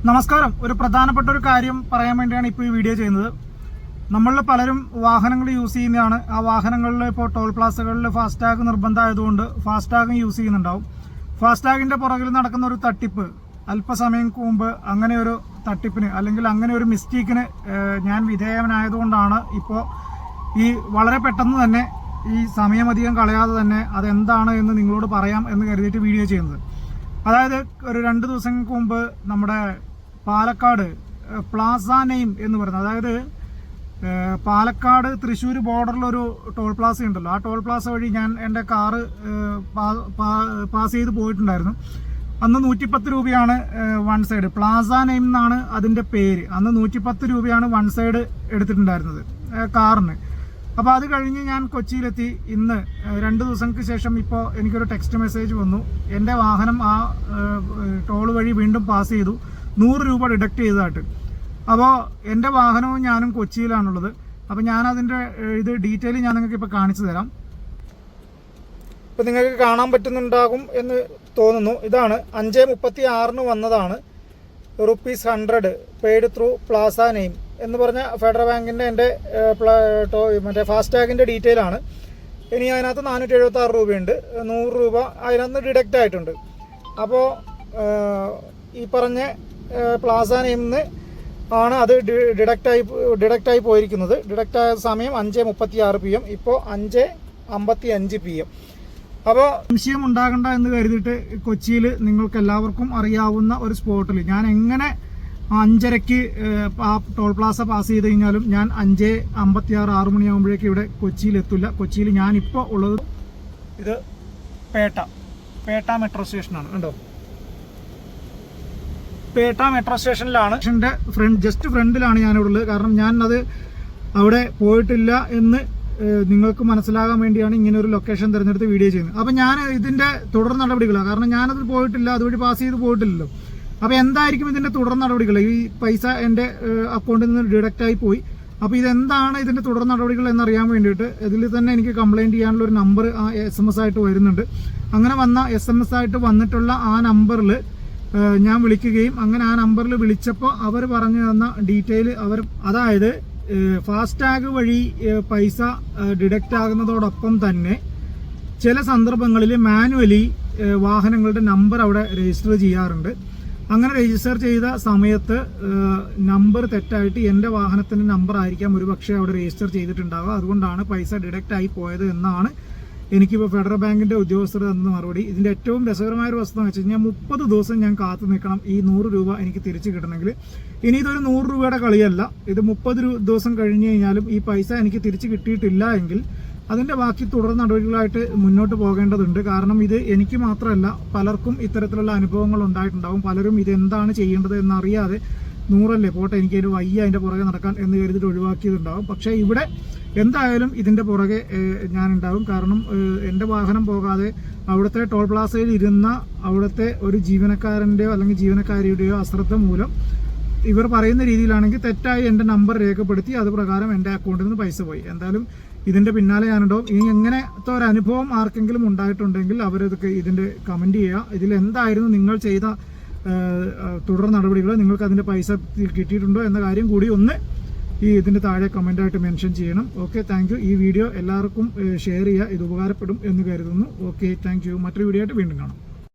നമസ്കാരം. ഒരു പ്രധാനപ്പെട്ട ഒരു കാര്യം പറയാൻ വേണ്ടിയാണ് ഇപ്പോൾ ഈ വീഡിയോ ചെയ്യുന്നത്. നമ്മളിൽ പലരും വാഹനങ്ങൾ യൂസ് ചെയ്യുന്നതാണ്. ആ വാഹനങ്ങളിൽ ഇപ്പോൾ ടോൾ പ്ലാസകളിൽ ഫാസ്ടാഗ് നിർബന്ധമായതുകൊണ്ട് ഫാസ്ടാഗും യൂസ് ചെയ്യുന്നുണ്ടാവും. ഫാസ്ടാഗിൻ്റെ പുറകിൽ നടക്കുന്ന ഒരു തട്ടിപ്പ്, അല്പസമയം മുമ്പ് അങ്ങനെ ഒരു തട്ടിപ്പിന് അല്ലെങ്കിൽ അങ്ങനെ ഒരു മിസ്റ്റേക്കിന് ഞാൻ വിധേയനായതുകൊണ്ടാണ് ഇപ്പോൾ ഈ വളരെ പെട്ടെന്ന് തന്നെ ഈ സമയമധികം കളയാതെ തന്നെ അതെന്താണ് എന്ന് നിങ്ങളോട് പറയാം എന്ന് കരുതിയിട്ട് വീഡിയോ ചെയ്യുന്നത്. അതായത് ഒരു 2 ദിവസങ്ങൾക്ക് മുമ്പ് നമ്മുടെ പാലക്കാട് പ്ലാസ നെയിം എന്ന് പറയുന്നത്, അതായത് പാലക്കാട് തൃശ്ശൂർ ബോർഡറിലൊരു ടോൾ പ്ലാസ ഉണ്ടല്ലോ, ആ ടോൾ പ്ലാസ വഴി ഞാൻ എൻ്റെ കാറ് പാസ് ചെയ്ത് പോയിട്ടുണ്ടായിരുന്നു. അന്ന് 110 രൂപയാണ് വൺ സൈഡ്. പ്ലാസ നെയിം എന്നാണ് അതിൻ്റെ പേര്. അന്ന് 110 രൂപയാണ് വൺ സൈഡ് എടുത്തിട്ടുണ്ടായിരുന്നത് കാറിന്. അപ്പോൾ അത് കഴിഞ്ഞ് ഞാൻ കൊച്ചിയിലെത്തി. ഇന്ന് 2 ദിവസങ്ങൾക്ക് ശേഷം ഇപ്പോൾ എനിക്കൊരു ടെക്സ്റ്റ് മെസ്സേജ് വന്നു. എൻ്റെ വാഹനം ആ ടോൾ വഴി വീണ്ടും പാസ് ചെയ്തു, 100 രൂപ ഡിഡക്റ്റ് ചെയ്തതായിട്ട്. അപ്പോൾ എൻ്റെ വാഹനവും ഞാനും കൊച്ചിയിലാണുള്ളത്. അപ്പോൾ ഞാനതിൻ്റെ ഡീറ്റെയിൽ ഞാൻ നിങ്ങൾക്ക് ഇപ്പോൾ കാണിച്ചു തരാം. ഇപ്പോൾ നിങ്ങൾക്ക് കാണാൻ പറ്റുന്നുണ്ടാകും എന്ന് തോന്നുന്നു. ഇതാണ് 5:36 വന്നതാണ്. ₹100 പെയ്ഡ് ത്രൂ പ്ലാസ നെയിം എന്ന് പറഞ്ഞ ഫെഡറൽ ബാങ്കിൻ്റെ എൻ്റെ മറ്റേ ഫാസ്ടാഗിൻ്റെ ഡീറ്റെയിൽ ആണ്. ഇനി അതിനകത്ത് 476 രൂപയുണ്ട്. 100 രൂപ അതിനകത്ത് ഡിഡക്റ്റ് ആയിട്ടുണ്ട്. അപ്പോൾ ഈ പറഞ്ഞ പ്ലാസ നെയിമിന്ന് ആണ് അത് ഡിഡക്റ്റായി പോയിരിക്കുന്നത്. ഡിഡക്റ്റ് ആയ സമയം 5:36 PM, ഇപ്പോൾ 5:55 PM. അപ്പോൾ സംശയം ഉണ്ടാകണ്ട എന്ന് കരുതിയിട്ട് കൊച്ചിയിൽ നിങ്ങൾക്ക് എല്ലാവർക്കും അറിയാവുന്ന ഒരു സ്പോട്ടിൽ ഞാൻ എങ്ങനെ 5:30 ആ ടോൾ പ്ലാസ പാസ് ചെയ്ത് കഴിഞ്ഞാലും ഞാൻ 5:56 6 മണിയാകുമ്പോഴേക്കും ഇവിടെ കൊച്ചിയിൽ എത്തില്ല. കൊച്ചിയിൽ ഞാനിപ്പോൾ ഉള്ളത് ഇത് പേട്ട മെട്രോ സ്റ്റേഷനാണ്. കണ്ടോ, പേട്ട മെട്രോ സ്റ്റേഷനിലാണ്. ജസ്റ്റ് ഫ്രണ്ടിലാണ് ഞാനിവിടെ ഉള്ളത്. കാരണം ഞാൻ അത് അവിടെ പോയിട്ടില്ല എന്ന് നിങ്ങൾക്ക് മനസ്സിലാകാൻ വേണ്ടിയാണ് ഇങ്ങനെ ഒരു ലൊക്കേഷൻ തിരഞ്ഞെടുത്ത് വീഡിയോ ചെയ്യുന്നത്. അപ്പോൾ ഞാൻ ഇതിൻ്റെ തുടർ നടപടികളാണ്, കാരണം ഞാനത് പോയിട്ടില്ല, അതുവഴി പാസ് ചെയ്ത് പോയിട്ടില്ലല്ലോ. അപ്പോൾ എന്തായിരിക്കും ഇതിൻ്റെ തുടർ നടപടികൾ? ഈ പൈസ എൻ്റെ അക്കൗണ്ടിൽ നിന്ന് ഡിഡക്റ്റായി പോയി. അപ്പോൾ ഇതെന്താണ് ഇതിൻ്റെ തുടർ നടപടികൾ എന്നറിയാൻ വേണ്ടിയിട്ട് ഇതിൽ തന്നെ എനിക്ക് കംപ്ലയിൻറ്റ് ചെയ്യാനുള്ള ഒരു നമ്പർ SMS ആയിട്ട് വരുന്നുണ്ട്. അങ്ങനെ വന്ന SMS ആയിട്ട് വന്നിട്ടുള്ള ആ നമ്പറിൽ ഞാൻ വിളിക്കുകയും അങ്ങനെ ആ നമ്പറിൽ വിളിച്ചപ്പോൾ അവർ പറഞ്ഞു തന്ന ഡീറ്റെയിൽ അതായത് ഫാസ്ടാഗ് വഴി പൈസ ഡിഡക്റ്റ് ആകുന്നതോടൊപ്പം തന്നെ ചില സന്ദർഭങ്ങളിൽ മാനുവലി വാഹനങ്ങളുടെ നമ്പർ അവിടെ രജിസ്റ്റർ ചെയ്യാറുണ്ട്. അങ്ങനെ രജിസ്റ്റർ ചെയ്ത സമയത്ത് നമ്പർ തെറ്റായിട്ട് എൻ്റെ വാഹനത്തിൻ്റെ നമ്പർ ആയിരിക്കാം ഒരുപക്ഷെ അവിടെ രജിസ്റ്റർ ചെയ്തിട്ടുണ്ടാവുക. അതുകൊണ്ടാണ് പൈസ ഡിഡക്റ്റ് ആയി പോയത് എന്നാണ് എനിക്കിപ്പോൾ ഫെഡറൽ ബാങ്കിൻ്റെ ഉദ്യോഗസ്ഥർ തന്ന മറുപടി. ഇതിൻ്റെ ഏറ്റവും രസകരമായൊരു വസ്തുത എന്ന് വെച്ച് കഴിഞ്ഞാൽ 30 ദിവസം ഞാൻ കാത്തു നിൽക്കണം ഈ 100 രൂപ എനിക്ക് തിരിച്ച് കിട്ടണമെങ്കിൽ. ഇനി ഇതൊരു 100 രൂപയുടെ കളിയല്ല. ഇത് 30 ദിവസം കഴിഞ്ഞ് കഴിഞ്ഞാലും ഈ പൈസ എനിക്ക് തിരിച്ച് കിട്ടിയിട്ടില്ല എങ്കിൽ അതിൻ്റെ ബാക്കി തുടർ നടപടികളായിട്ട് മുന്നോട്ട് പോകേണ്ടതുണ്ട്. കാരണം ഇത് എനിക്ക് മാത്രമല്ല, പലർക്കും ഇത്തരത്തിലുള്ള അനുഭവങ്ങൾ ഉണ്ടായിട്ടുണ്ടാവും. പലരും ഇതെന്താണ് ചെയ്യേണ്ടത് എന്നറിയാതെ 100 പോട്ടെ എനിക്കൊരു വയ്യ അതിൻ്റെ പുറകെ നടക്കാൻ എന്ന് കരുതിയിട്ട് ഒഴിവാക്കിയതുണ്ടാവും. പക്ഷേ ഇവിടെ എന്തായാലും ഇതിൻ്റെ പുറകെ ഞാനുണ്ടാവും. കാരണം എൻ്റെ വാഹനം പോകാതെ അവിടുത്തെ ടോൾ പ്ലാസയിൽ ഇരുന്ന അവിടുത്തെ ഒരു ജീവനക്കാരൻ്റെയോ അല്ലെങ്കിൽ ജീവനക്കാരിയുടെയോ അശ്രദ്ധ മൂലം ഇവർ പറയുന്ന രീതിയിലാണെങ്കിൽ തെറ്റായി എൻ്റെ നമ്പർ രേഖപ്പെടുത്തി അത് പ്രകാരം എൻ്റെ അക്കൗണ്ടിൽ നിന്ന് പൈസ പോയി. എന്തായാലും ഇതിൻ്റെ പിന്നാലെ ഞാനുണ്ടാവും. ഇനി എങ്ങനത്തെ ഒരു അനുഭവം ആർക്കെങ്കിലും ഉണ്ടായിട്ടുണ്ടെങ്കിൽ അവരതൊക്കെ ഇതിൻ്റെ കമൻറ്റ് ചെയ്യുക. ഇതിലെന്തായിരുന്നു നിങ്ങൾ ചെയ്ത തുടർ നടപടികൾ, നിങ്ങൾക്ക് അതിൻ്റെ പൈസ കിട്ടിയിട്ടുണ്ടോ എന്ന കാര്യം കൂടി ഒന്ന് ഇതിൻ്റെ താഴെ കമൻ്റായിട്ട് മെൻഷൻ ചെയ്യണം. Okay, thank you. ഈ വീഡിയോ എല്ലാവർക്കും ഷെയർ ചെയ്യുക, ഇത് ഉപകാരപ്പെടും എന്ന് കരുതുന്നു. Okay, thank you. മറ്റൊരു വീഡിയോ ആയിട്ട് വീണ്ടും കാണാം.